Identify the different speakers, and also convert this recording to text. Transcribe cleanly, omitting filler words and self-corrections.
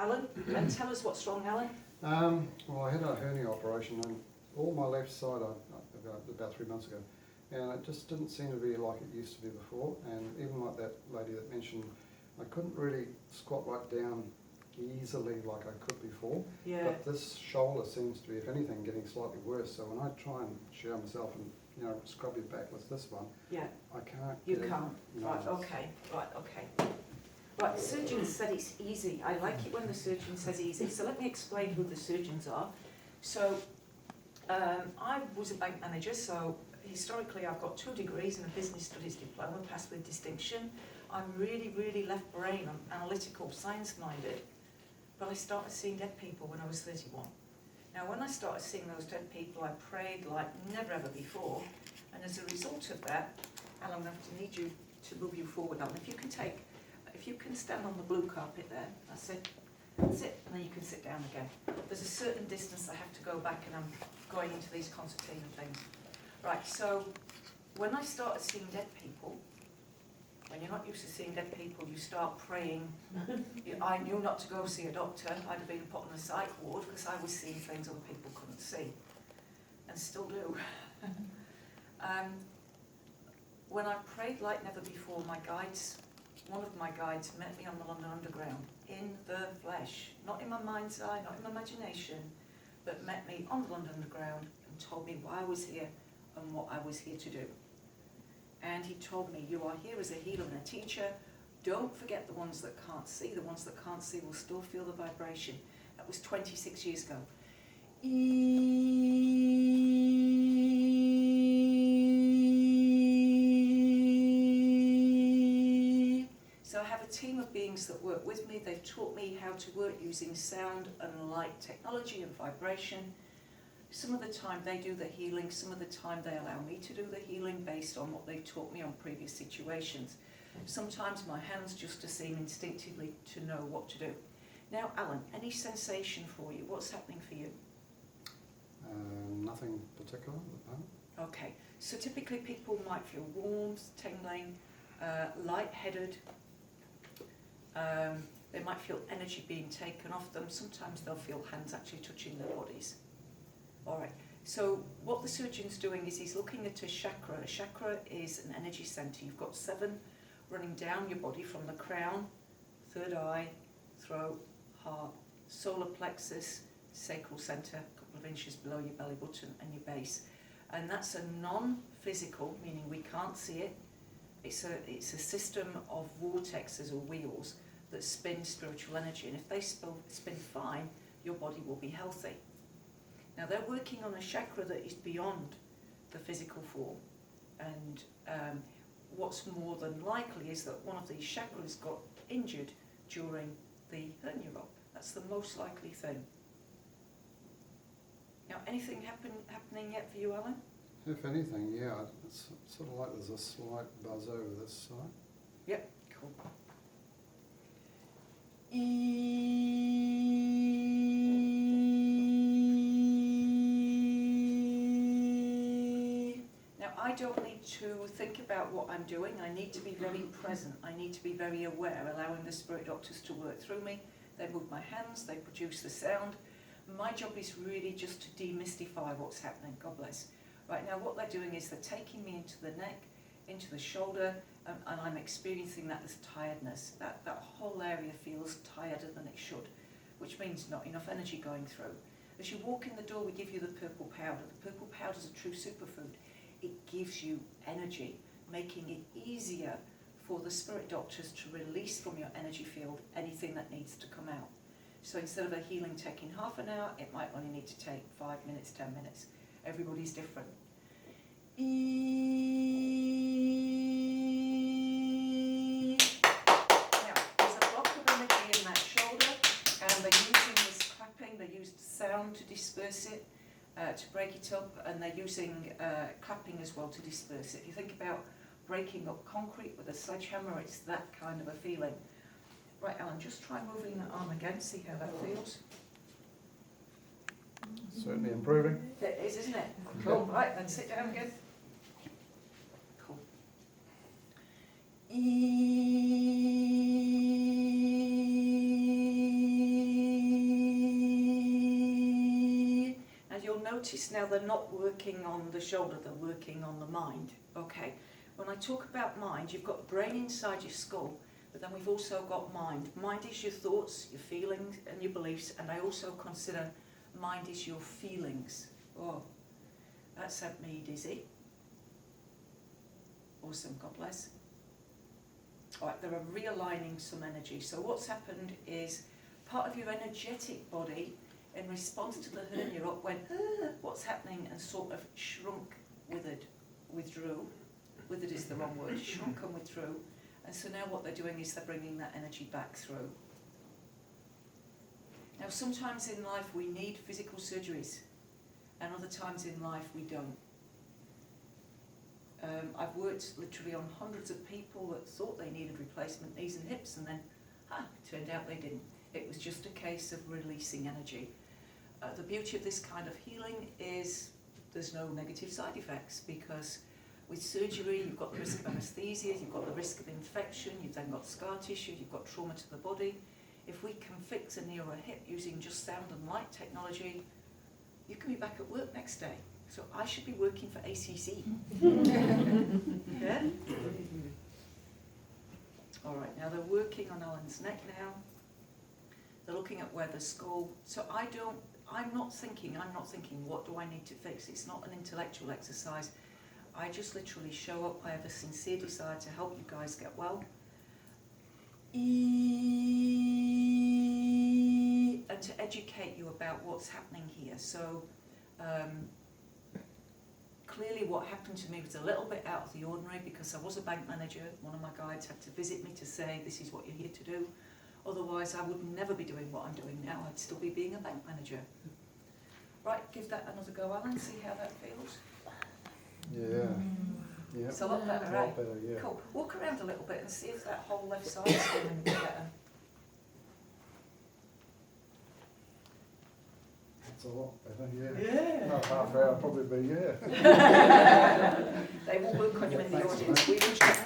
Speaker 1: Alan, and tell us what's wrong, Alan.
Speaker 2: Well, I had a hernia operation on all my left side about 3 months ago, and it just didn't seem to be like it used to be before. And even like that lady that mentioned, I couldn't really squat right down easily like I could before.
Speaker 1: Yeah.
Speaker 2: But this shoulder seems to be, if anything, getting slightly worse. So when I try and shower myself and scrub your back with this one,
Speaker 1: Yeah.
Speaker 2: I can't.
Speaker 1: You can't.
Speaker 2: No.
Speaker 1: Right. Okay. Right, the surgeon said it's easy. I like it when the surgeon says easy. So let me explain who the surgeons are. So I was a bank manager, so historically I've got 2 degrees and a business studies diploma, passed with distinction. I'm really, really left brain, I'm analytical, science minded. But I started seeing dead people when I was 31. Now when I started seeing those dead people, I prayed like never ever before. And as a result of that, Alan, I'm going to need you to move you forward, Alan. If you can stand on the blue carpet there, that's it, and then you can sit down again. There's a certain distance I have to go back, and I'm going into these concertina things. Right, so when I started seeing dead people, when you're not used to seeing dead people, you start praying. I knew not to go see a doctor. I'd have been put on a psych ward because I was seeing things other people couldn't see, and still do. When I prayed like never before, one of my guides met me on the London Underground, in the flesh, not in my mind's eye, not in my imagination, but met me on the London Underground and told me why I was here and what I was here to do. And he told me, you are here as a healer and a teacher. Don't forget the ones that can't see. The ones that can't see will still feel the vibration. That was 26 years ago. So I have a team of beings that work with me. They've taught me how to work using sound and light technology and vibration. Some of the time they do the healing, some of the time they allow me to do the healing based on what they've taught me on previous situations. Sometimes my hands just seem instinctively to know what to do. Now, Alan, any sensation for you? What's happening for you?
Speaker 2: Nothing particular at the moment.
Speaker 1: Okay, so typically people might feel warmth, tingling, lightheaded. They might feel energy being taken off them. Sometimes they'll feel hands actually touching their bodies. All right, so what the surgeon's doing is he's looking at a chakra. A chakra is an energy center. You've got 7 running down your body from the crown, third eye, throat, heart, solar plexus, sacral center, a couple of inches below your belly button and your base. And that's a non-physical, meaning we can't see it. It's a system of vortexes or wheels that spin spiritual energy. And if they spin fine, your body will be healthy. Now they're working on a chakra that is beyond the physical form, and what's more than likely is that one of these chakras got injured during the hernia op. That's the most likely thing. Now, anything happening yet for you, Alan?
Speaker 2: If anything, yeah, it's sort of like there's a slight buzz over this side.
Speaker 1: Yep, cool. I don't need to think about what I'm doing. I need to be very present. I need to be very aware, allowing the spirit doctors to work through me. They move my hands, they produce the sound. My job is really just to demystify what's happening. God bless. Right now what they're doing is they're taking me into the neck, into the shoulder, and I'm experiencing that as tiredness. That whole area feels tireder than it should, which means not enough energy going through. As you walk in the door, we give you the purple powder. The purple powder is a true superfood. It gives you energy, making it easier for the spirit doctors to release from your energy field anything that needs to come out. So instead of a healing taking half an hour, it might only need to take 5 minutes, 10 minutes. Everybody's different. Now, there's a block of energy in that shoulder, and they're using this clapping, they used sound to disperse it. To break it up, and they're using clapping as well to disperse it. If you think about breaking up concrete with a sledgehammer, it's that kind of a feeling. Right, Alan, just try moving that arm again, see how that feels.
Speaker 2: Certainly improving.
Speaker 1: It is, isn't it? Cool. Right, then sit down again. Cool. Now, notice now they're not working on the shoulder, they're working on the mind. Okay, when I talk about mind, you've got brain inside your skull, but then we've also got mind. Mind is your thoughts, your feelings and your beliefs, and I also consider mind is your feelings. Oh, that sent me dizzy. Awesome, God bless. All right, they're realigning some energy. So what's happened is part of your energetic body in response to the hernia up went, what's happening, and sort of shrunk, withdrew. Withered is the wrong word, shrunk and withdrew. And so now what they're doing is they're bringing that energy back through. Now sometimes in life we need physical surgeries, and other times in life we don't. I've worked literally on hundreds of people that thought they needed replacement knees and hips, and then, it turned out they didn't. It was just a case of releasing energy. The beauty of this kind of healing is there's no negative side effects, because with surgery you've got the risk of anaesthesia, you've got the risk of infection, you've then got scar tissue, you've got trauma to the body. If we can fix a knee or a hip using just sound and light technology, you can be back at work next day. So I should be working for ACC. Yeah? All right, now they're working on Alan's neck now. They're looking at where the skull, so I'm not thinking, what do I need to fix? It's not an intellectual exercise. I just literally show up. I have a sincere desire to help you guys get well. And to educate you about what's happening here. So clearly what happened to me was a little bit out of the ordinary, because I was a bank manager. One of my guides had to visit me to say, this is what you're here to do. Otherwise I would never be doing what I'm doing now. I'd still be being a bank manager. Right, give that another go, Alan, see how that feels.
Speaker 2: Yeah.
Speaker 1: It's a lot better,
Speaker 2: A
Speaker 1: right?
Speaker 2: lot better, yeah.
Speaker 1: Cool. Walk around a little bit and see if that whole left side is feeling a bit better.
Speaker 2: It's a lot better, yeah.
Speaker 1: Yeah.
Speaker 2: Not half hour, probably be, yeah.
Speaker 1: They will work on you in the audience. We will check.